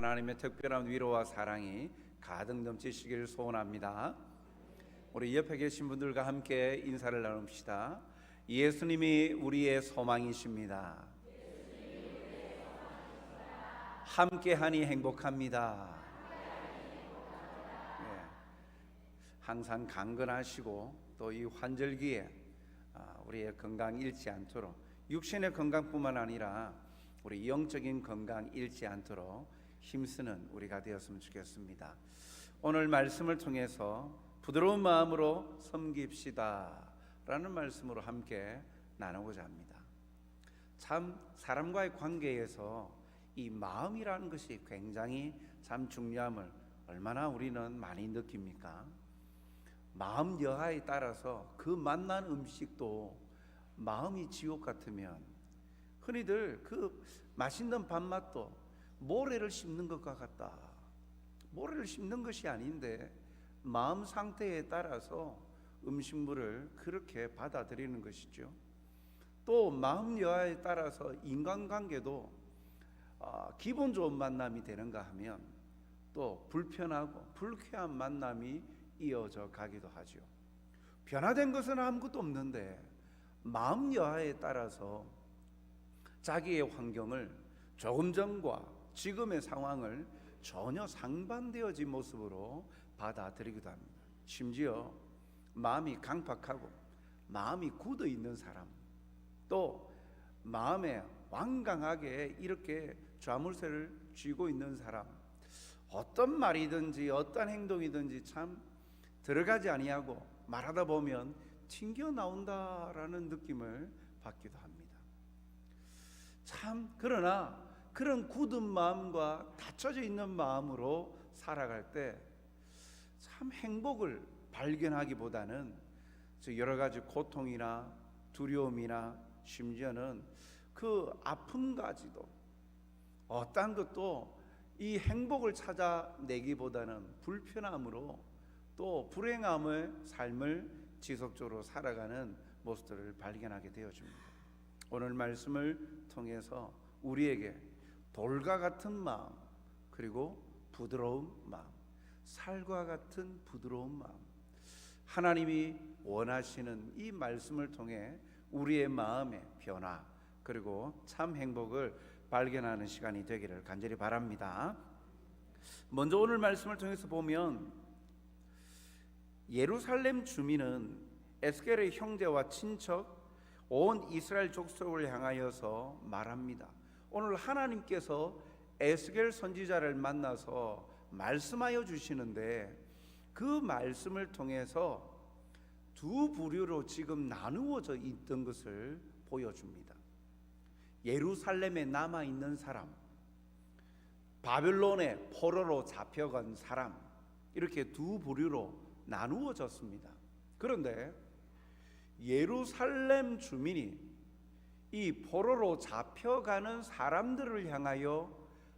하나님의 특별한 위로와 사랑이 가득 넘치시길 소원합니다. 우리 옆에 계신 분들과 함께 인사를 나눕시다. 예수님이 우리의 소망이십니다. 함께하니 행복합니다. 네. 항상 강건하시고 또 이 환절기에 우리의 건강 잃지 않도록, 육신의 건강뿐만 아니라 우리 영적인 건강 잃지 않도록 힘쓰는 우리가 되었으면 좋겠습니다. 오늘 말씀을 통해서 부드러운 마음으로 섬깁시다 라는 말씀으로 함께 나누고자 합니다. 참 사람과의 관계에서 이 마음이라는 것이 굉장히 참 중요함을 얼마나 우리는 많이 느낍니까? 마음 여하에 따라서 그 만난 음식도 마음이 지옥 같으면, 흔히들 그 맛있는 밥맛도 모래를 씹는 것과 같다. 모래를 씹는 것이 아닌데 마음 상태에 따라서 음식물을 그렇게 받아들이는 것이죠. 또 마음 여하에 따라서 인간관계도 기분 좋은 만남이 되는가 하면 또 불편하고 불쾌한 만남이 이어져 가기도 하죠. 변화된 것은 아무것도 없는데 마음 여하에 따라서 자기의 환경을 조금 전과 지금의 상황을 전혀 상반되어진 모습으로 받아들이기도 합니다. 심지어 마음이 강팍하고 마음이 굳어 있는 사람, 또 마음에 완강하게 이렇게 좌물쇠를 쥐고 있는 사람, 어떤 말이든지 어떤 행동이든지 참 들어가지 아니하고 말하다 보면 튕겨나온다라는 느낌을 받기도 합니다. 참 그러나 그런 굳은 마음과 닫혀져 있는 마음으로 살아갈 때 참 행복을 발견하기보다는 여러 가지 고통이나 두려움이나 심지어는 그 아픔까지도 어떤 것도 이 행복을 찾아내기보다는 불편함으로 또 불행함의 삶을 지속적으로 살아가는 모습들을 발견하게 되어집니다. 오늘 말씀을 통해서 우리에게 돌과 같은 마음, 그리고 부드러운 마음, 살과 같은 부드러운 마음, 하나님이 원하시는 이 말씀을 통해 우리의 마음의 변화, 그리고 참 행복을 발견하는 시간이 되기를 간절히 바랍니다. 먼저 오늘 말씀을 통해서 보면 예루살렘 주민은 에스겔의 형제와 친척 온 이스라엘 족속을 향하여서 말합니다. 오늘 하나님께서 에스겔 선지자를 만나서 말씀하여 주시는데 그 말씀을 통해서 두 부류로 지금 나누어져 있던 것을 보여줍니다. 예루살렘에 남아있는 사람, 바벨론의 포로로 잡혀간 사람, 이렇게 두 부류로 나누어졌습니다. 그런데 예루살렘 주민이 이 포로로 잡혀가는 사람들을 향하여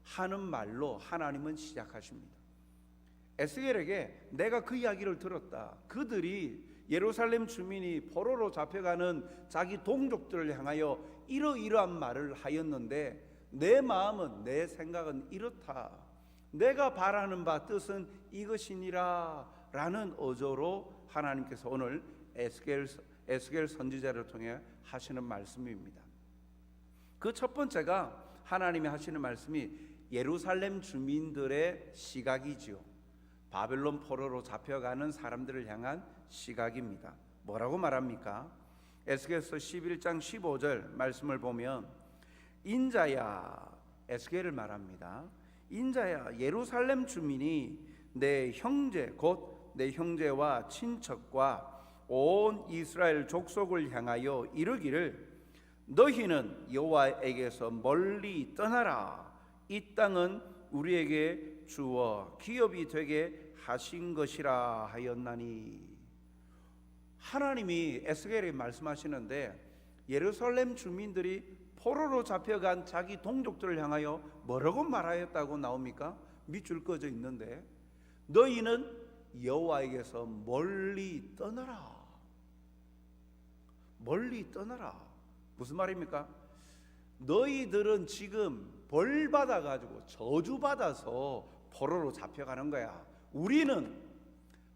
하는 말로 하나님은 시작하십니다. 에스겔에게 내가 그 이야기를 들었다. 그들이 예루살렘 주민이 포로로 잡혀가는 자기 동족들을 향하여 이러이러한 말을 하였는데 내 마음은, 내 생각은 이렇다. 내가 바라는 바 뜻은 이것이니라 라는 어조로 하나님께서 오늘 에스겔 선지자를 통해 하시는 말씀입니다. 그 첫 번째가 하나님이 하시는 말씀이 예루살렘 주민들의 시각이지요. 바벨론 포로로 잡혀가는 사람들을 향한 시각입니다. 뭐라고 말합니까? 에스겔서 11장 15절 말씀을 보면 인자야, 에스겔을 말합니다. 인자야, 예루살렘 주민이 내 형제 곧 내 형제와 친척과 온 이스라엘 족속을 향하여 이르기를 너희는 여호와에게서 멀리 떠나라. 이 땅은 우리에게 주어 기업이 되게 하신 것이라 하였나니. 하나님이 에스겔에 말씀하시는데 예루살렘 주민들이 포로로 잡혀간 자기 동족들을 향하여 뭐라고 말하였다고 나옵니까? 밑줄 꺼져 있는데 너희는 여호와에게서 멀리 떠나라. 멀리 떠나라. 무슨 말입니까? 너희들은 지금 벌 받아가지고 저주 받아서 포로로 잡혀가는 거야. 우리는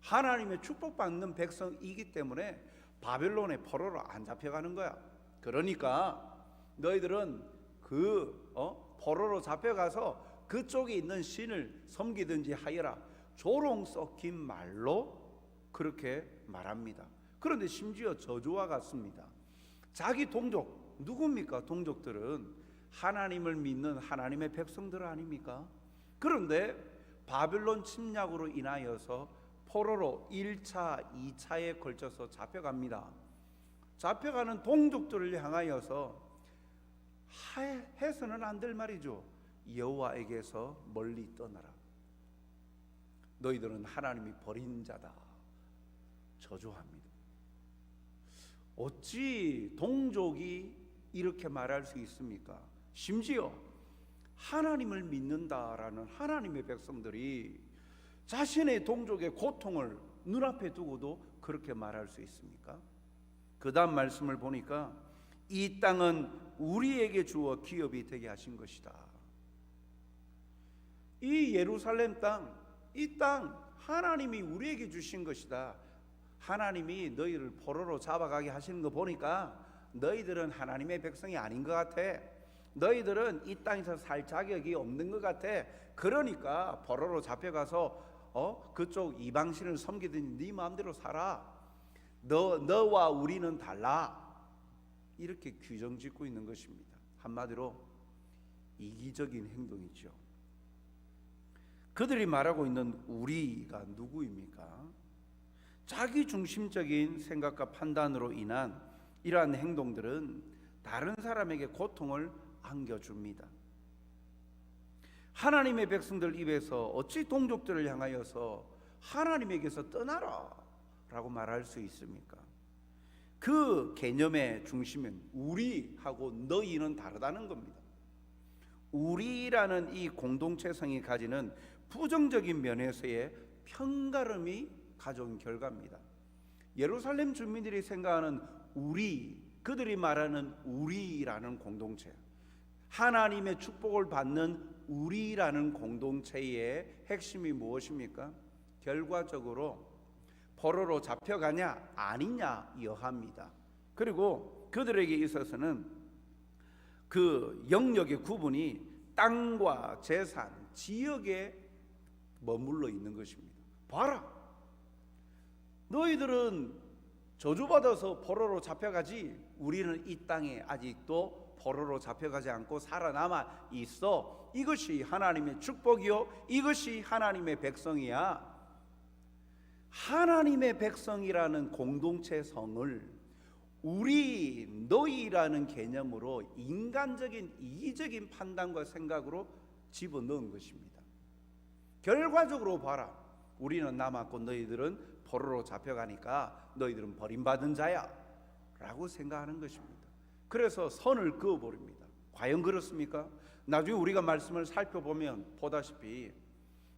하나님의 축복받는 백성이기 때문에 바벨론의 포로로 안 잡혀가는 거야. 그러니까 너희들은 포로로 잡혀가서 그쪽에 있는 신을 섬기든지 하여라. 조롱 섞인 말로 그렇게 말합니다. 그런데 심지어 저주와 같습니다. 자기 동족, 누굽니까? 동족들은 하나님을 믿는 하나님의 백성들 아닙니까? 그런데 바벨론 침략으로 인하여서 포로로 1차, 2차에 걸쳐서 잡혀갑니다. 잡혀가는 동족들을 향하여서 해서는 안 될 말이죠. 여호와에게서 멀리 떠나라. 너희들은 하나님이 버린 자다. 저주합니다. 어찌 동족이 이렇게 말할 수 있습니까? 심지어 하나님을 믿는다라는 하나님의 백성들이 자신의 동족의 고통을 눈앞에 두고도 그렇게 말할 수 있습니까? 그 다음 말씀을 보니까 이 땅은 우리에게 주어 기업이 되게 하신 것이다. 이 예루살렘 땅, 이 땅 하나님이 우리에게 주신 것이다. 하나님이 너희를 포로로 잡아가게 하시는 거 보니까 너희들은 하나님의 백성이 아닌 것 같아. 너희들은 이 땅에서 살 자격이 없는 것 같아. 그러니까 포로로 잡혀가서 그쪽 이방신을 섬기든지 네 마음대로 살아. 너와 우리는 달라. 이렇게 규정짓고 있는 것입니다. 한마디로 이기적인 행동이죠. 그들이 말하고 있는 우리가 누구입니까? 자기 중심적인 생각과 판단으로 인한 이러한 행동들은 다른 사람에게 고통을 안겨줍니다. 하나님의 백성들 입에서 어찌 동족들을 향하여서 하나님에게서 떠나라 라고 말할 수 있습니까? 그 개념의 중심은 우리하고 너희는 다르다는 겁니다. 우리라는 이 공동체성이 가지는 부정적인 면에서의 편가름이 가져온 결과입니다. 예루살렘 주민들이 생각하는 우리, 그들이 말하는 우리라는 공동체, 하나님의 축복을 받는 우리라는 공동체의 핵심이 무엇입니까? 결과적으로 포로로 잡혀가냐 아니냐 여합니다. 그리고 그들에게 있어서는 그 영역의 구분이 땅과 재산, 지역에 머물러 있는 것입니다. 봐라, 너희들은 저주받아서 포로로 잡혀가지 우리는 이 땅에 아직도 포로로 잡혀가지 않고 살아남아 있어. 이것이 하나님의 축복이요, 이것이 하나님의 백성이야. 하나님의 백성이라는 공동체성을 우리, 너희라는 개념으로 인간적인 이기적인 판단과 생각으로 집어넣은 것입니다. 결과적으로 봐라, 우리는 남았고 너희들은 포로로 잡혀가니까 너희들은 버림받은 자야 라고 생각하는 것입니다. 그래서 선을 그어버립니다. 과연 그렇습니까? 나중에 우리가 말씀을 살펴보면 보다시피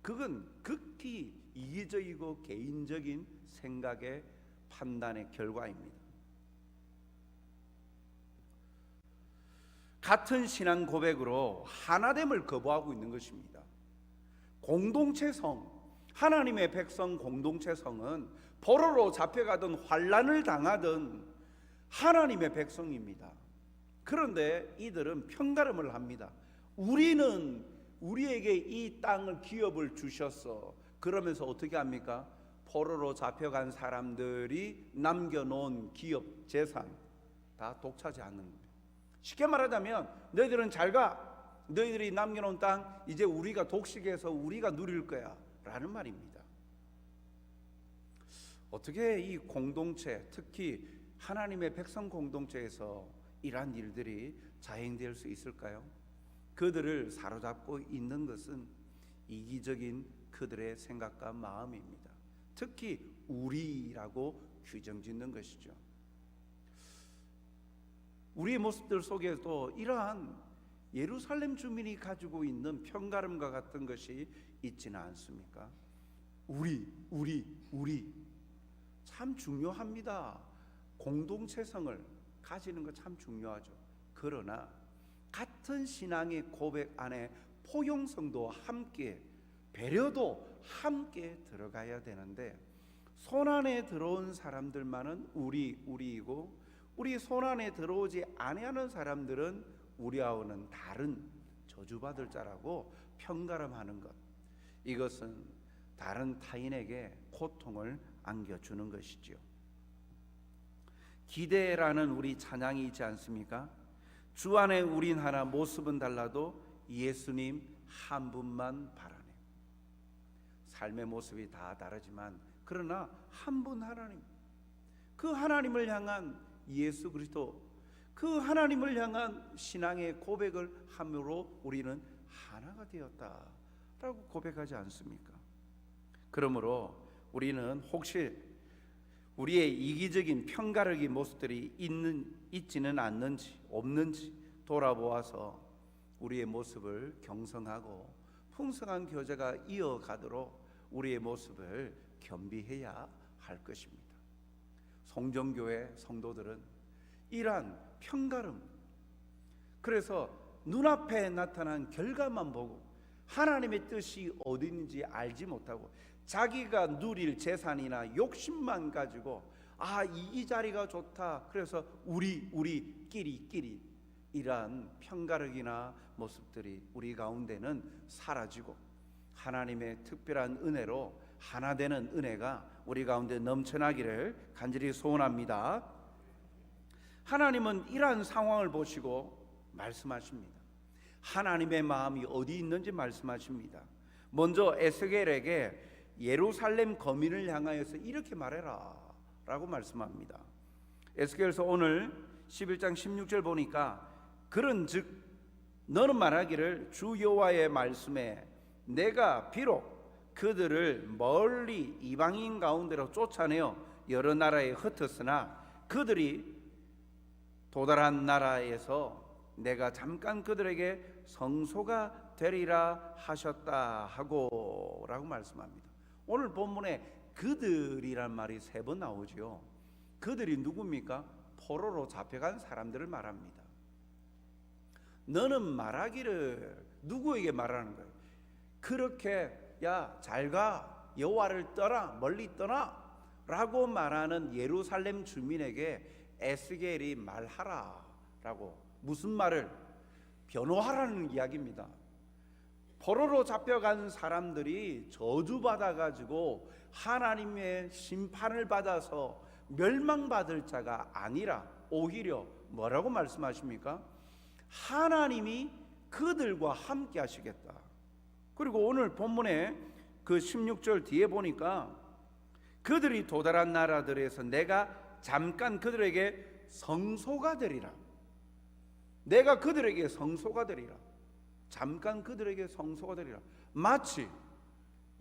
그건 극히 이기적이고 개인적인 생각의 판단의 결과입니다. 같은 신앙 고백으로 하나됨을 거부하고 있는 것입니다. 공동체성, 하나님의 백성 공동체성은 포로로 잡혀가든 환난을 당하든 하나님의 백성입니다. 그런데 이들은 편가름을 합니다. 우리는 우리에게 이 땅을 기업을 주셨어. 그러면서 어떻게 합니까? 포로로 잡혀간 사람들이 남겨놓은 기업, 재산 다 독차지하는 거예요. 쉽게 말하자면 너희들은 잘 가. 너희들이 남겨놓은 땅 이제 우리가 독식해서 우리가 누릴 거야 라는 말입니다. 어떻게 이 공동체, 특히 하나님의 백성 공동체에서 이러한 일들이 자행될 수 있을까요? 그들을 사로잡고 있는 것은 이기적인 그들의 생각과 마음입니다. 특히 우리라고 규정짓는 것이죠. 우리의 모습들 속에도 이러한 예루살렘 주민이 가지고 있는 편가름과 같은 것이 있지는 않습니까? 우리 참 중요합니다. 공동체성을 가지는 거 참 중요하죠. 그러나 같은 신앙의 고백 안에 포용성도 함께, 배려도 함께 들어가야 되는데, 손안에 들어온 사람들만은 우리이고 우리 손안에 들어오지 아니하는 사람들은 우리하고는 다른 저주받을 자라고 평가름하는 것, 이것은 다른 타인에게 고통을 안겨주는 것이지요. 기대라는 우리 찬양이 있지 않습니까? 주 안에 우린 하나, 모습은 달라도 예수님 한 분만 바라네. 삶의 모습이 다 다르지만 그러나 한 분 하나님, 그 하나님을 향한 예수 그리스도, 그 하나님을 향한 신앙의 고백을 함으로 우리는 하나가 되었다라고 고백하지 않습니까? 그러므로 우리는 혹시 우리의 이기적인 편가르기 모습들이 있지는 않는지 없는지 돌아보아서 우리의 모습을 경성하고 풍성한 교제가 이어가도록 우리의 모습을 겸비해야 할 것입니다. 성정교회 성도들은 이러한 편가름, 그래서 눈앞에 나타난 결과만 보고 하나님의 뜻이 어디 있는지 알지 못하고 자기가 누릴 재산이나 욕심만 가지고 이 자리가 좋다, 그래서 우리끼리 이러한 편가르기나 모습들이 우리 가운데는 사라지고 하나님의 특별한 은혜로 하나 되는 은혜가 우리 가운데 넘쳐나기를 간절히 소원합니다. 하나님은 이러한 상황을 보시고 말씀하십니다. 하나님의 마음이 어디 있는지 말씀하십니다. 먼저 에스겔에게 예루살렘 거민을 향하여서 이렇게 말해라 라고 말씀합니다. 에스겔서 오늘 11장 16절 보니까, 그런즉 너는 말하기를 주 여호와의 말씀에 내가 비록 그들을 멀리 이방인 가운데로 쫓아내어 여러 나라에 흩었으나 그들이 도달한 나라에서 내가 잠깐 그들에게 성소가 되리라 하셨다 하고 라고 말씀합니다. 오늘 본문에 그들이란 말이 3번 나오죠. 그들이 누굽니까? 포로로 잡혀간 사람들을 말합니다. 너는 말하기를, 누구에게 말하는 거예요? 그렇게 잘가, 여호와를 떠나, 멀리 떠나 라고 말하는 예루살렘 주민에게 에스겔이 말하라 라고, 무슨 말을? 변호하라는 이야기입니다. 포로로 잡혀간 사람들이 저주받아 가지고 하나님의 심판을 받아서 멸망받을 자가 아니라 오히려 뭐라고 말씀하십니까? 하나님이 그들과 함께 하시겠다. 그리고 오늘 본문에 그 16절 뒤에 보니까 그들이 도달한 나라들에서 내가 잠깐 그들에게 성소가 되리라. 내가 그들에게 성소가 되리라. 잠깐 그들에게 성소가 되리라. 마치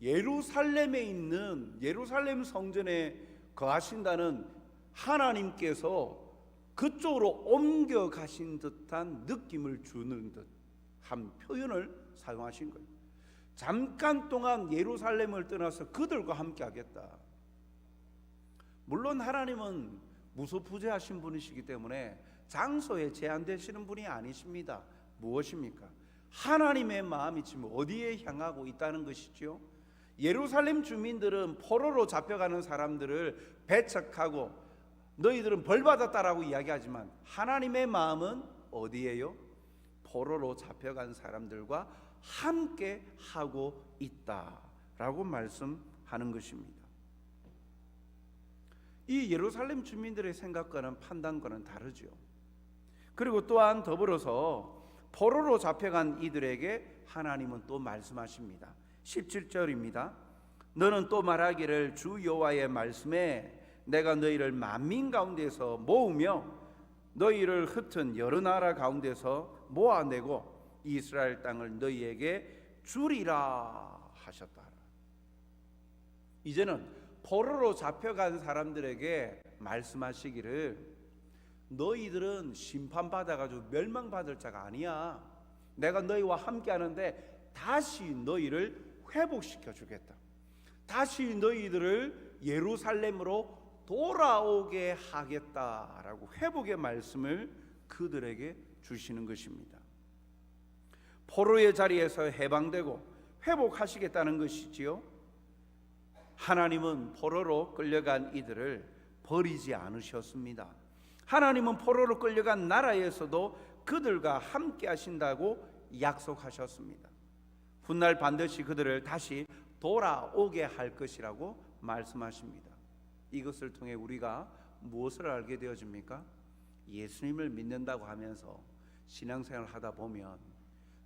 예루살렘에 있는 예루살렘 성전에 거하신다는 하나님께서 그쪽으로 옮겨가신 듯한 느낌을 주는 듯한 표현을 사용하신 거예요. 잠깐 동안 예루살렘을 떠나서 그들과 함께 하겠다. 물론 하나님은 무소부재하신 분이시기 때문에 장소에 제한되시는 분이 아니십니다. 무엇입니까? 하나님의 마음이 지금 어디에 향하고 있다는 것이죠. 예루살렘 주민들은 포로로 잡혀가는 사람들을 배척하고 너희들은 벌받았다라고 이야기하지만 하나님의 마음은 어디에요? 포로로 잡혀간 사람들과 함께 하고 있다라고 말씀하는 것입니다. 이 예루살렘 주민들의 생각과는 판단과는 다르죠. 그리고 또한 더불어서 포로로 잡혀간 이들에게 하나님은 또 말씀하십니다. 17절입니다. 너는 또 말하기를 주 여호와의 말씀에 내가 너희를 만민 가운데서 모으며 너희를 흩은 여러 나라 가운데서 모아내고 이스라엘 땅을 너희에게 주리라 하셨다. 이제는 포로로 잡혀간 사람들에게 말씀하시기를 너희들은 심판받아가지고 멸망받을 자가 아니야. 내가 너희와 함께 하는데 다시 너희를 회복시켜 주겠다. 다시 너희들을 예루살렘으로 돌아오게 하겠다라고 회복의 말씀을 그들에게 주시는 것입니다. 포로의 자리에서 해방되고 회복하시겠다는 것이지요. 하나님은 포로로 끌려간 이들을 버리지 않으셨습니다. 하나님은 포로로 끌려간 나라에서도 그들과 함께 하신다고 약속하셨습니다. 훗날 반드시 그들을 다시 돌아오게 할 것이라고 말씀하십니다. 이것을 통해 우리가 무엇을 알게 되어집니까? 예수님을 믿는다고 하면서 신앙생활을 하다 보면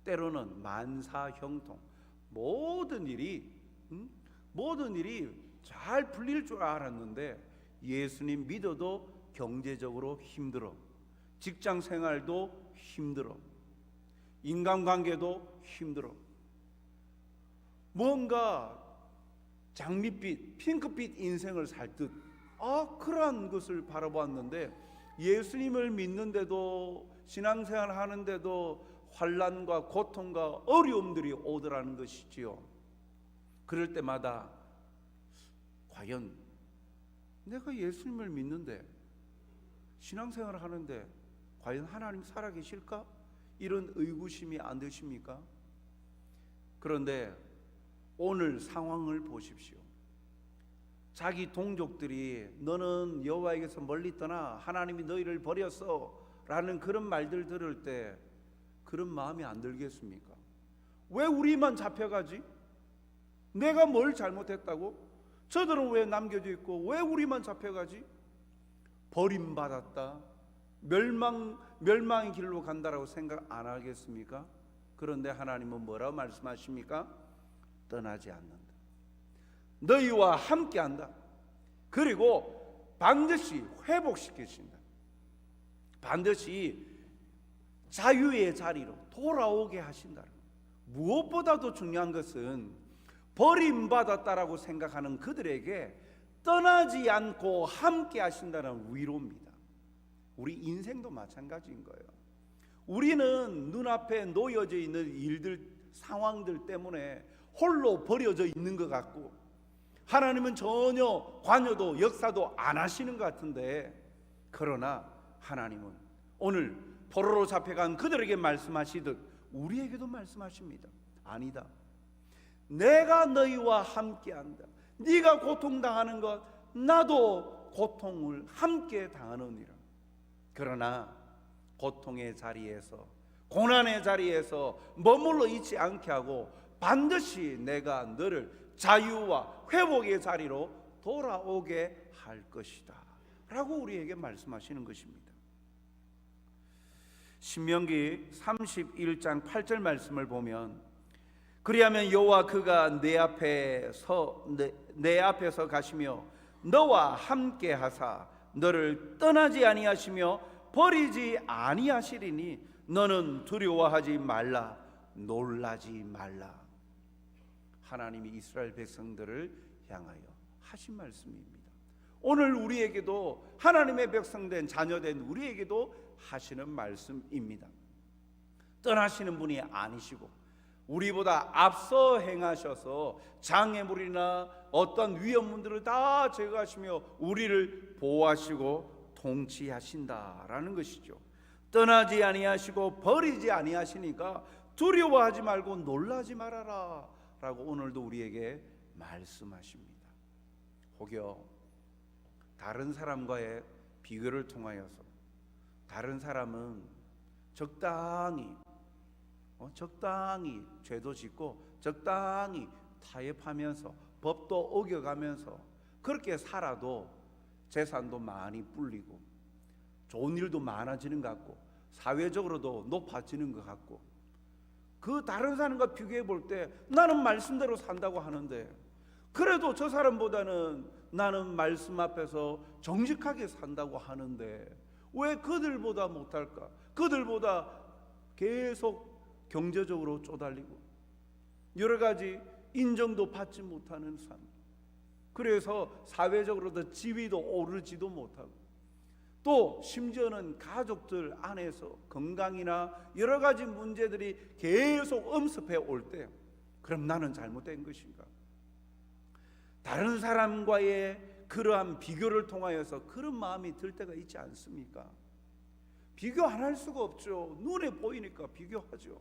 때로는 만사형통, 모든 일이 잘 풀릴 줄 알았는데 예수님 믿어도 경제적으로 힘들어, 직장생활도 힘들어, 인간관계도 힘들어, 뭔가 장밋빛, 핑크빛 인생을 살 듯 그러한 것을 바라보았는데 예수님을 믿는데도 신앙생활 하는데도 환난과 고통과 어려움들이 오더라는 것이지요. 그럴 때마다 과연 내가 예수님을 믿는데 신앙생활을 하는데 과연 하나님 살아계실까? 이런 의구심이 안 드십니까? 그런데 오늘 상황을 보십시오. 자기 동족들이 너는 여호와에게서 멀리 떠나 하나님이 너희를 버렸어 라는 그런 말들 들을 때 그런 마음이 안 들겠습니까? 왜 우리만 잡혀가지? 내가 뭘 잘못했다고? 저들은 왜 남겨져 있고 왜 우리만 잡혀가지? 버림받았다, 멸망의 길로 간다라고 생각 안 하겠습니까? 그런데 하나님은 뭐라고 말씀하십니까? 떠나지 않는다, 너희와 함께한다, 그리고 반드시 회복시키신다, 반드시 자유의 자리로 돌아오게 하신다. 무엇보다도 중요한 것은 버림받았다라고 생각하는 그들에게 떠나지 않고 함께 하신다는 위로입니다. 우리 인생도 마찬가지인 거예요. 우리는 눈앞에 놓여져 있는 일들, 상황들 때문에 홀로 버려져 있는 것 같고 하나님은 전혀 관여도 역사도 안 하시는 것 같은데, 그러나 하나님은 오늘 포로로 잡혀간 그들에게 말씀하시듯 우리에게도 말씀하십니다. 아니다, 내가 너희와 함께한다. 네가 고통당하는 것 나도 고통을 함께 당하느니라. 그러나 고통의 자리에서, 고난의 자리에서 머물러 있지 않게 하고 반드시 내가 너를 자유와 회복의 자리로 돌아오게 할 것이다 라고 우리에게 말씀하시는 것입니다. 신명기 31장 8절 말씀을 보면 그리하면 여호와 그가 내 앞에서 가시며 너와 함께 하사 너를 떠나지 아니하시며 버리지 아니하시리니 너는 두려워하지 말라, 놀라지 말라. 하나님이 이스라엘 백성들을 향하여 하신 말씀입니다. 오늘 우리에게도, 하나님의 백성된 자녀된 우리에게도 하시는 말씀입니다. 떠나시는 분이 아니시고 우리보다 앞서 행하셔서 장애물이나 어떤 위험문들을 다 제거하시며 우리를 보호하시고 통치하신다라는 것이죠. 떠나지 아니하시고 버리지 아니하시니까 두려워하지 말고 놀라지 말아라 라고 오늘도 우리에게 말씀하십니다. 혹여 다른 사람과의 비교를 통하여서 다른 사람은 적당히 죄도 짓고 적당히 타협하면서 법도 어겨가면서 그렇게 살아도 재산도 많이 불리고 좋은 일도 많아지는 것 같고 사회적으로도 높아지는 것 같고, 그 다른 사람과 비교해 볼 때 나는 말씀대로 산다고 하는데 그래도 저 사람보다는 나는 말씀 앞에서 정직하게 산다고 하는데 왜 그들보다 못할까? 그들보다 계속 경제적으로 쪼달리고 여러 가지 인정도 받지 못하는 삶, 그래서 사회적으로도 지위도 오르지도 못하고 또 심지어는 가족들 안에서 건강이나 여러 가지 문제들이 계속 엄습해 올 때 그럼 나는 잘못된 것인가? 다른 사람과의 그러한 비교를 통하여서 그런 마음이 들 때가 있지 않습니까? 비교 안 할 수가 없죠. 눈에 보이니까 비교하죠.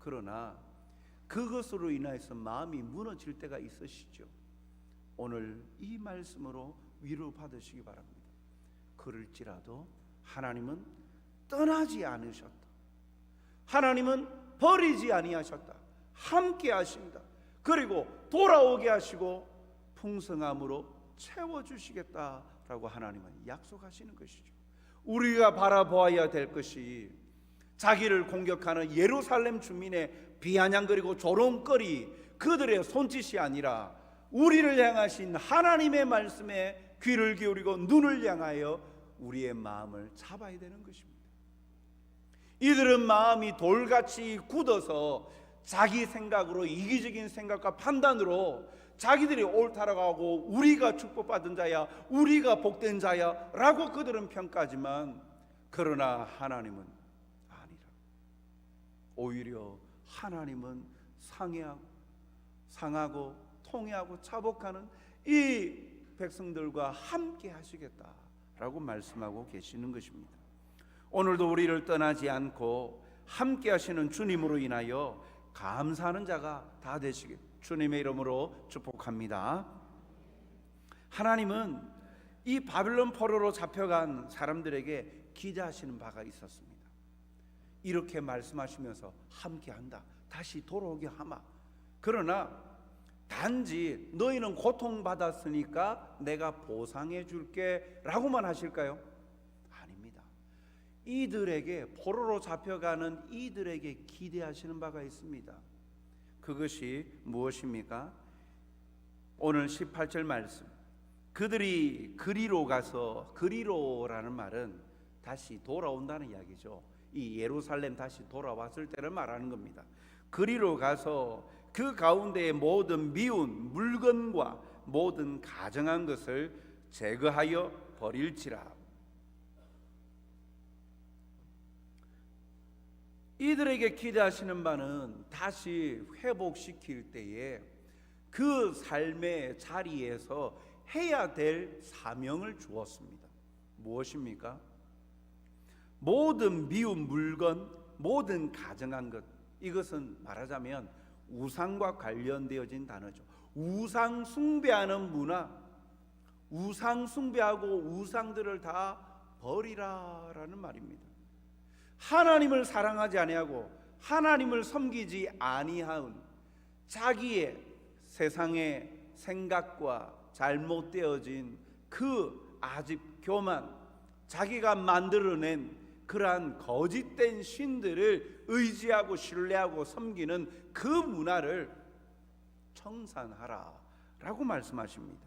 그러나 그것으로 인해서 마음이 무너질 때가 있으시죠. 오늘 이 말씀으로 위로 받으시기 바랍니다. 그럴지라도 하나님은 떠나지 않으셨다. 하나님은 버리지 아니하셨다. 함께 하신다. 그리고 돌아오게 하시고 풍성함으로 채워주시겠다라고 하나님은 약속하시는 것이죠. 우리가 바라보아야 될 것이 자기를 공격하는 예루살렘 주민의 비아냥거리고 조롱거리 그들의 손짓이 아니라 우리를 향하신 하나님의 말씀에 귀를 기울이고 눈을 향하여 우리의 마음을 잡아야 되는 것입니다. 이들은 마음이 돌같이 굳어서 자기 생각으로, 이기적인 생각과 판단으로 자기들이 옳다라고 하고 우리가 축복받은 자야, 우리가 복된 자야 라고 그들은 평가하지만, 그러나 하나님은 아니라 오히려 하나님은 상하고 통회하고 차복하는 이 백성들과 함께 하시겠다라고 말씀하고 계시는 것입니다. 오늘도 우리를 떠나지 않고 함께 하시는 주님으로 인하여 감사하는 자가 다 되시길 주님의 이름으로 축복합니다. 하나님은 이 바빌론 포로로 잡혀간 사람들에게 기대하시는 바가 있었습니다. 이렇게 말씀하시면서 함께한다, 다시 돌아오게 하마. 그러나 단지 너희는 고통받았으니까 내가 보상해 줄게 라고만 하실까요? 아닙니다. 이들에게, 포로로 잡혀가는 이들에게 기대하시는 바가 있습니다. 그것이 무엇입니까? 오늘 18절 말씀, 그들이 그리로 가서, 그리로라는 말은 다시 돌아온다는 이야기죠. 이 예루살렘 다시 돌아왔을 때를 말하는 겁니다. 그리로 가서 그 가운데의 모든 미운 물건과 모든 가증한 것을 제거하여 버릴지라. 이들에게 기대하시는 바는 다시 회복시킬 때에 그 삶의 자리에서 해야 될 사명을 주었습니다. 무엇입니까? 모든 미운 물건, 모든 가증한 것, 이것은 말하자면 우상과 관련되어진 단어죠. 우상 숭배하는 문화, 우상 숭배하고 우상들을 다 버리라라는 말입니다. 하나님을 사랑하지 아니하고 하나님을 섬기지 아니하은 자기의 세상의 생각과 잘못되어진 그 아집 교만, 자기가 만들어낸 그러한 거짓된 신들을 의지하고 신뢰하고 섬기는 그 문화를 청산하라 라고 말씀하십니다.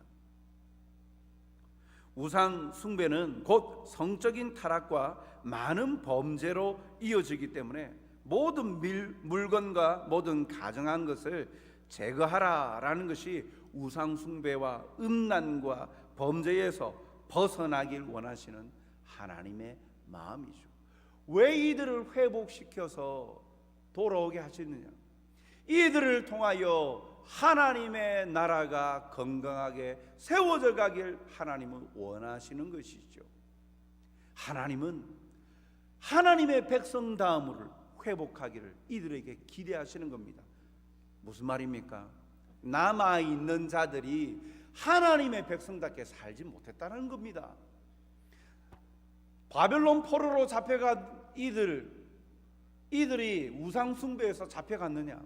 우상 숭배는 곧 성적인 타락과 많은 범죄로 이어지기 때문에 모든 물건과 모든 가증한 것을 제거하라라는 것이 우상 숭배와 음란과 범죄에서 벗어나길 원하시는 하나님의 마음이죠. 왜 이들을 회복시켜서 돌아오게 하시느냐? 이들을 통하여 하나님의 나라가 건강하게 세워져 가길 하나님은 원하시는 것이죠. 하나님은 하나님의 백성 다음을 회복하기를 이들에게 기대하시는 겁니다. 무슨 말입니까? 남아있는 자들이 하나님의 백성답게 살지 못했다는 겁니다. 바벨론 포로로 잡혀간 이들이 우상 숭배에서 잡혀갔느냐?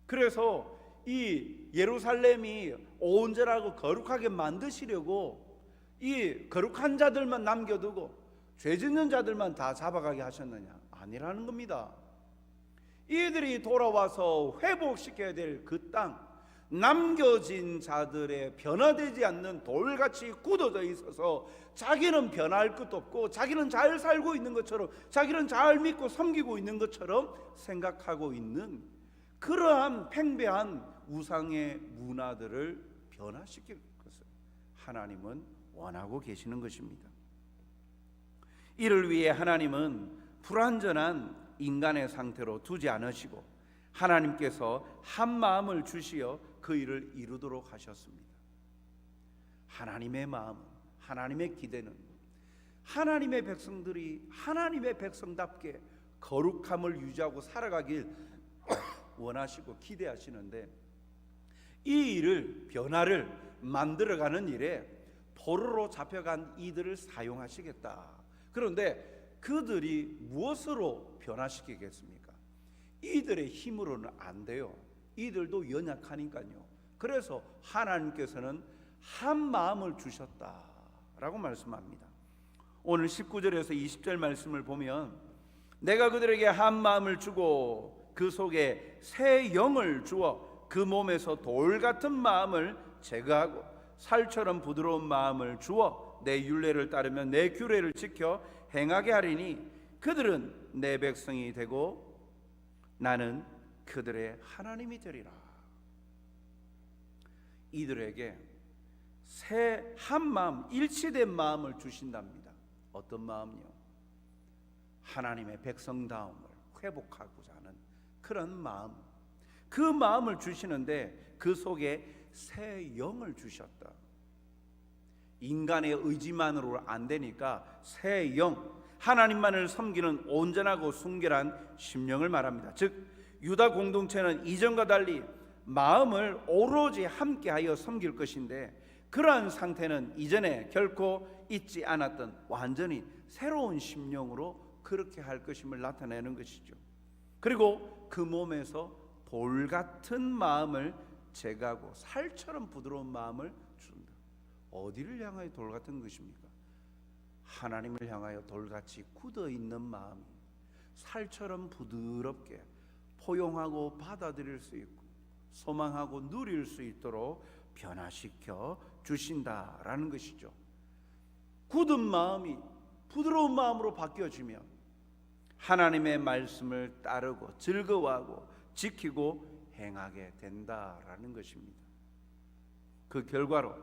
그래서 이 예루살렘이 온전하고 거룩하게 만드시려고 이 거룩한 자들만 남겨두고 죄 짓는 자들만 다 잡아가게 하셨느냐? 아니라는 겁니다. 이들이 돌아와서 회복시켜야 될 그 땅, 남겨진 자들의 변화되지 않는 돌같이 굳어져 있어서 자기는 변할 것도 없고 자기는 잘 살고 있는 것처럼, 자기는 잘 믿고 섬기고 있는 것처럼 생각하고 있는 그러한 팽배한 우상의 문화들을 변화시킬 것을 하나님은 원하고 계시는 것입니다. 이를 위해 하나님은 불완전한 인간의 상태로 두지 않으시고 하나님께서 한 마음을 주시어 그 일을 이루도록 하셨습니다. 하나님의 마음은, 하나님의 기대는 하나님의 백성들이 하나님의 백성답게 거룩함을 유지하고 살아가길 원하시고 기대하시는데, 이 일을, 변화를 만들어가는 일에 포로로 잡혀간 이들을 사용하시겠다. 그런데 그들이 무엇으로 변화시키겠습니까? 이들의 힘으로는 안 돼요. 이들도 연약하니까요. 그래서 하나님께서는 한 마음을 주셨다라고 말씀합니다. 오늘 19절에서 20절 말씀을 보면, 내가 그들에게 한 마음을 주고 그 속에 새 영을 주어 그 몸에서 돌 같은 마음을 제거하고 살처럼 부드러운 마음을 주어 내 율례를 따르며 내 규례를 지켜 행하게 하리니 그들은 내 백성이 되고 나는 그들의 하나님이 되리라. 이들에게 새 한 마음, 일치된 마음을 주신답니다. 어떤 마음이요? 하나님의 백성다움을 회복하고자 하는 그런 마음. 그 마음을 주시는데 그 속에 새 영을 주셨다. 인간의 의지만으로 안 되니까 새 영, 하나님만을 섬기는 온전하고 순결한 심령을 말합니다. 즉 유다 공동체는 이전과 달리 마음을 오로지 함께하여 섬길 것인데, 그러한 상태는 이전에 결코 있지 않았던 완전히 새로운 심령으로 그렇게 할 것임을 나타내는 것이죠. 그리고 그 몸에서 돌 같은 마음을 제거하고 살처럼 부드러운 마음을 준다. 어디를 향하여 돌 같은 것입니까? 하나님을 향하여 돌같이 굳어 있는 마음이 살처럼 부드럽게 포용하고 받아들일 수 있고 소망하고 누릴 수 있도록 변화시켜 주신다라는 것이죠. 굳은 마음이 부드러운 마음으로 바뀌어지면 하나님의 말씀을 따르고 즐거워하고 지키고 행하게 된다라는 것입니다. 그 결과로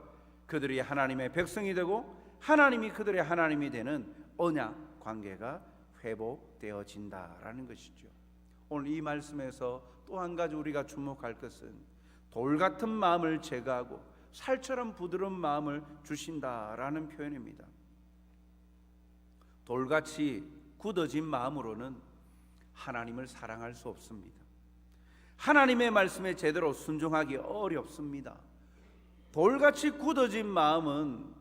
그들이 하나님의 백성이 되고 하나님이 그들의 하나님이 되는 언약 관계가 회복되어진다라는 것이죠. 오늘 이 말씀에서 또 한 가지 우리가 주목할 것은 돌 같은 마음을 제거하고 살처럼 부드러운 마음을 주신다라는 표현입니다. 돌같이 굳어진 마음으로는 하나님을 사랑할 수 없습니다. 하나님의 말씀에 제대로 순종하기 어렵습니다. 돌같이 굳어진 마음은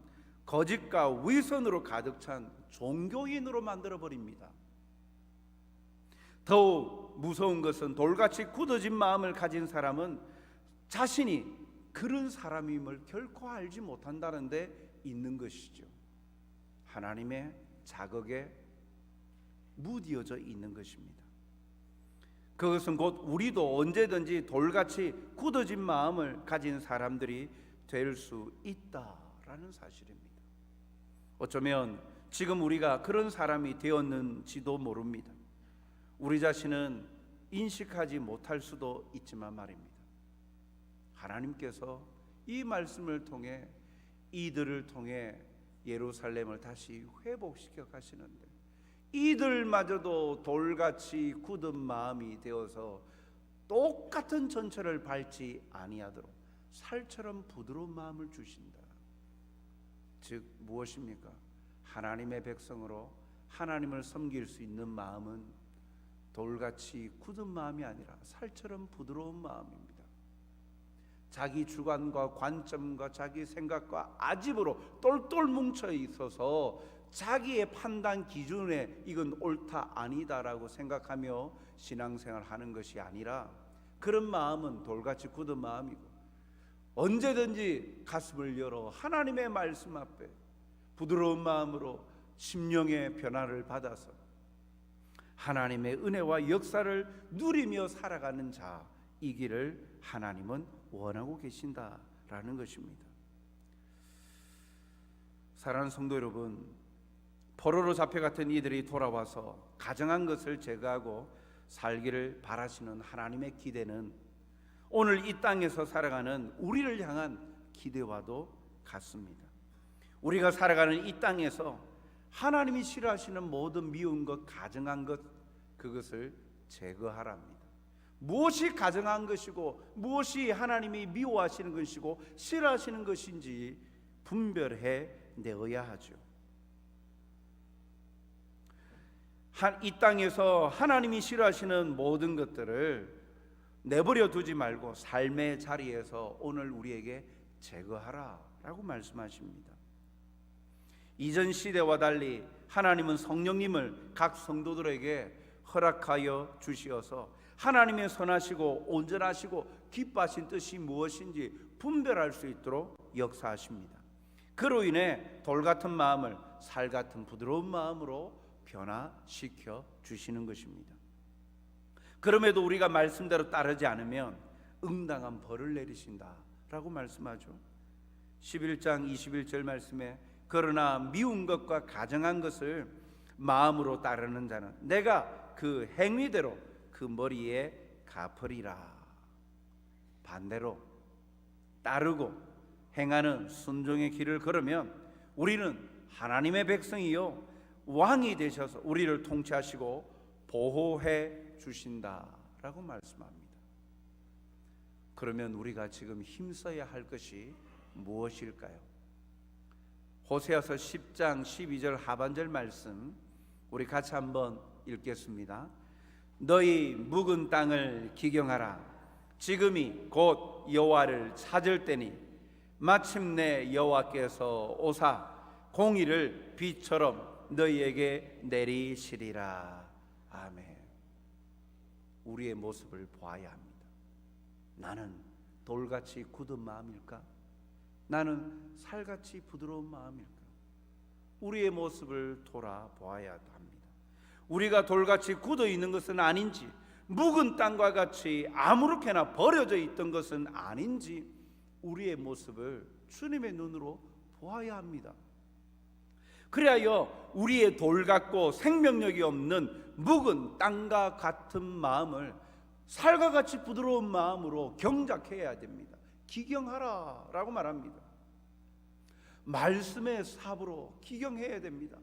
거짓과 위선으로 가득 찬 종교인으로 만들어버립니다. 더욱 무서운 것은 돌같이 굳어진 마음을 가진 사람은 자신이 그런 사람임을 결코 알지 못한다는 데 있는 것이죠. 하나님의 자극에 무디어져 있는 것입니다. 그것은 곧 우리도 언제든지 돌같이 굳어진 마음을 가진 사람들이 될 수 있다라는 사실입니다. 어쩌면 지금 우리가 그런 사람이 되었는지도 모릅니다. 우리 자신은 인식하지 못할 수도 있지만 말입니다. 하나님께서 이 말씀을 통해 이들을 통해 예루살렘을 다시 회복시켜 가시는데, 이들마저도 돌같이 굳은 마음이 되어서 똑같은 전철을 밟지 아니하도록 살처럼 부드러운 마음을 주신다. 즉 무엇입니까? 하나님의 백성으로 하나님을 섬길 수 있는 마음은 돌같이 굳은 마음이 아니라 살처럼 부드러운 마음입니다. 자기 주관과 관점과 자기 생각과 아집으로 똘똘 뭉쳐 있어서 자기의 판단 기준에 이건 옳다 아니다라고 생각하며 신앙생활 하는 것이 아니라, 그런 마음은 돌같이 굳은 마음이고 언제든지 가슴을 열어 하나님의 말씀 앞에 부드러운 마음으로 심령의 변화를 받아서 하나님의 은혜와 역사를 누리며 살아가는 자이기를 하나님은 원하고 계신다라는 것입니다. 사랑하는 성도 여러분, 포로로 잡혀갔던 이들이 돌아와서 가정한 것을 제거하고 살기를 바라시는 하나님의 기대는 오늘 이 땅에서 살아가는 우리를 향한 기대와도 같습니다. 우리가 살아가는 이 땅에서 하나님이 싫어하시는 모든 미운 것, 가증한 것, 그것을 제거하랍니다. 무엇이 가증한 것이고 무엇이 하나님이 미워하시는 것이고 싫어하시는 것인지 분별해 내어야 하죠. 이 땅에서 하나님이 싫어하시는 모든 것들을 내버려 두지 말고 삶의 자리에서 오늘 우리에게 제거하라 라고 말씀하십니다. 이전 시대와 달리 하나님은 성령님을 각 성도들에게 허락하여 주시어서 하나님의 선하시고 온전하시고 기뻐하신 뜻이 무엇인지 분별할 수 있도록 역사하십니다. 그로 인해 돌 같은 마음을 살 같은 부드러운 마음으로 변화시켜 주시는 것입니다. 그럼에도 우리가 말씀대로 따르지 않으면 응당한 벌을 내리신다 라고 말씀하죠. 11장 21절 말씀에 그러나 미운 것과 가정한 것을 마음으로 따르는 자는 내가 그 행위대로 그 머리에 갚으리라. 반대로 따르고 행하는 순종의 길을 걸으면 우리는 하나님의 백성이요 왕이 되셔서 우리를 통치하시고 보호해 주신다라고 말씀합니다. 그러면 우리가 지금 힘써야 할 것이 무엇일까요? 호세아서 10장 12절 하반절 말씀 우리 같이 한번 읽겠습니다. 너희 묵은 땅을 기경하라. 지금이 곧 여호와를 찾을 때니 마침내 여호와께서 오사 공의를 비처럼 너희에게 내리시리라. 아멘. 우리의 모습을 보아야 합니다. 나는 돌같이 굳은 마음일까? 나는 살같이 부드러운 마음일까? 우리의 모습을 돌아보아야 합니다. 우리가 돌같이 굳어 있는 것은 아닌지, 묵은 땅과 같이 아무렇게나 버려져 있던 것은 아닌지 우리의 모습을 주님의 눈으로 보아야 합니다. 그리하여 우리의 돌 같고 생명력이 없는 묵은 땅과 같은 마음을 살과 같이 부드러운 마음으로 경작해야 됩니다. 기경하라 라고 말합니다. 말씀의 삽으로 기경해야 됩니다.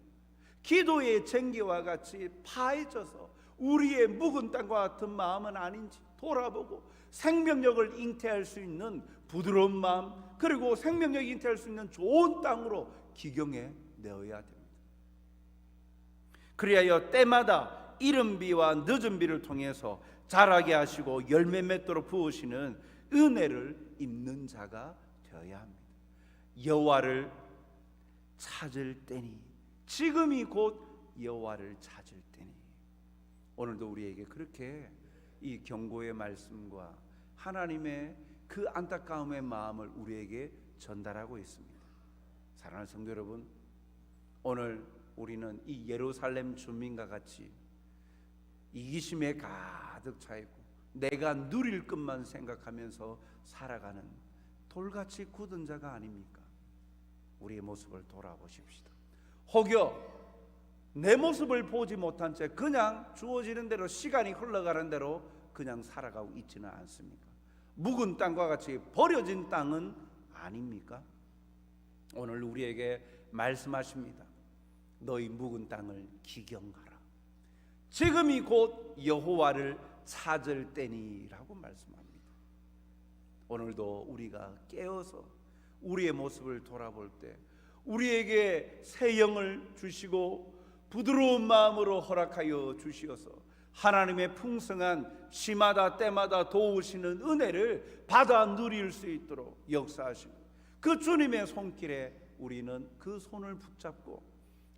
기도의 쟁기와 같이 파헤쳐서 우리의 묵은 땅과 같은 마음은 아닌지 돌아보고 생명력을 잉태할 수 있는 부드러운 마음, 그리고 생명력을 잉태할 수 있는 좋은 땅으로 기경해 내어야 됩니다. 그리하여 때마다 이른 비와 늦은 비를 통해서 자라게 하시고 열매 맺도록 부으시는 은혜를 입는 자가 되어야 합니다. 여호와를 찾을 때니, 지금이 곧 여호와를 찾을 때니. 오늘도 우리에게 그렇게 이 경고의 말씀과 하나님의 그 안타까움의 마음을 우리에게 전달하고 있습니다. 사랑하는 성도 여러분, 오늘 우리는 이 예루살렘 주민과 같이 이기심에 가득 차 있고 내가 누릴 것만 생각하면서 살아가는 돌같이 굳은 자가 아닙니까? 우리의 모습을 돌아보십시다. 혹여 내 모습을 보지 못한 채 그냥 주어지는 대로, 시간이 흘러가는 대로 그냥 살아가고 있지는 않습니까? 묵은 땅과 같이 버려진 땅은 아닙니까? 오늘 우리에게 말씀하십니다. 너희 묵은 땅을 기경하라. 지금이 곧 여호와를 찾을 때니라고 말씀합니다. 오늘도 우리가 깨어서 우리의 모습을 돌아볼 때 우리에게 새 영을 주시고 부드러운 마음으로 허락하여 주시어서 하나님의 풍성한 시마다 때마다 도우시는 은혜를 받아 누릴 수 있도록 역사하시고 그 주님의 손길에 우리는 그 손을 붙잡고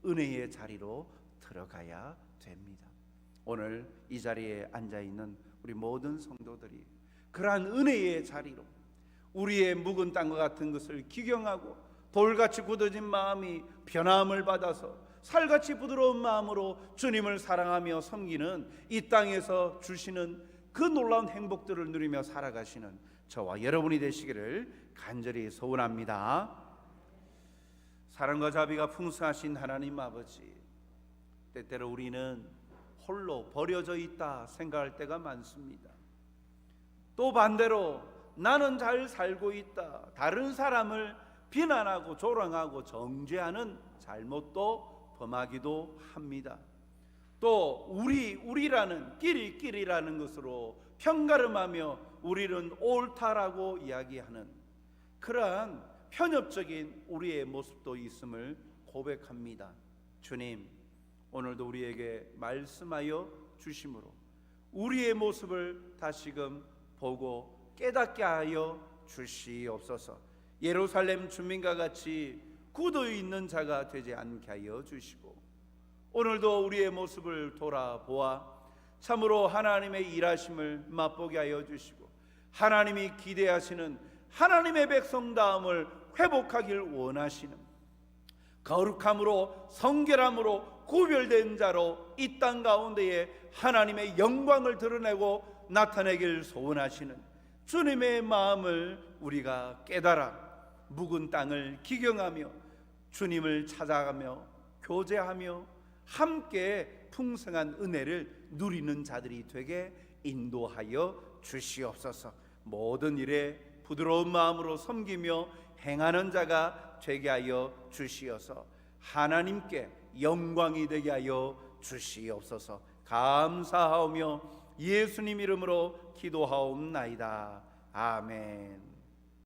은혜의 자리로 들어가야 됩니다. 오늘 이 자리에 앉아있는 우리 모든 성도들이 그러한 은혜의 자리로 우리의 묵은 땅과 같은 것을 기경하고 돌같이 굳어진 마음이 변함을 받아서 살같이 부드러운 마음으로 주님을 사랑하며 섬기는 이 땅에서 주시는 그 놀라운 행복들을 누리며 살아가시는 저와 여러분이 되시기를 간절히 소원합니다. 사랑과 자비가 풍성하신 하나님 아버지, 때때로 우리는 홀로 버려져 있다 생각할 때가 많습니다. 또 반대로 나는 잘 살고 있다, 다른 사람을 비난하고 조롱하고 정죄하는 잘못도 범하기도 합니다. 또 우리라는 끼리라는 것으로 편가름하며 우리는 옳다라고 이야기하는 그러한 편협적인 우리의 모습도 있음을 고백합니다. 주님, 오늘도 우리에게 말씀하여 주심으로 우리의 모습을 다시금 보고 깨닫게 하여 주시옵소서. 예루살렘 주민과 같이 굳어 있는 자가 되지 않게 하여 주시고, 오늘도 우리의 모습을 돌아보아 참으로 하나님의 일하심을 맛보게 하여 주시고, 하나님이 기대하시는 하나님의 백성다움을 회복하길 원하시는 거룩함으로 성결함으로 구별된 자로 이 땅 가운데에 하나님의 영광을 드러내고 나타내길 소원하시는 주님의 마음을 우리가 깨달아 묵은 땅을 기경하며 주님을 찾아가며 교제하며 함께 풍성한 은혜를 누리는 자들이 되게 인도하여 주시옵소서. 모든 일에 부드러운 마음으로 섬기며 행하는 자가 되게 하여 주시어서 하나님께 영광이 되게 하여 주시옵소서. 감사하오며 예수님 이름으로 기도하옵나이다. 아멘.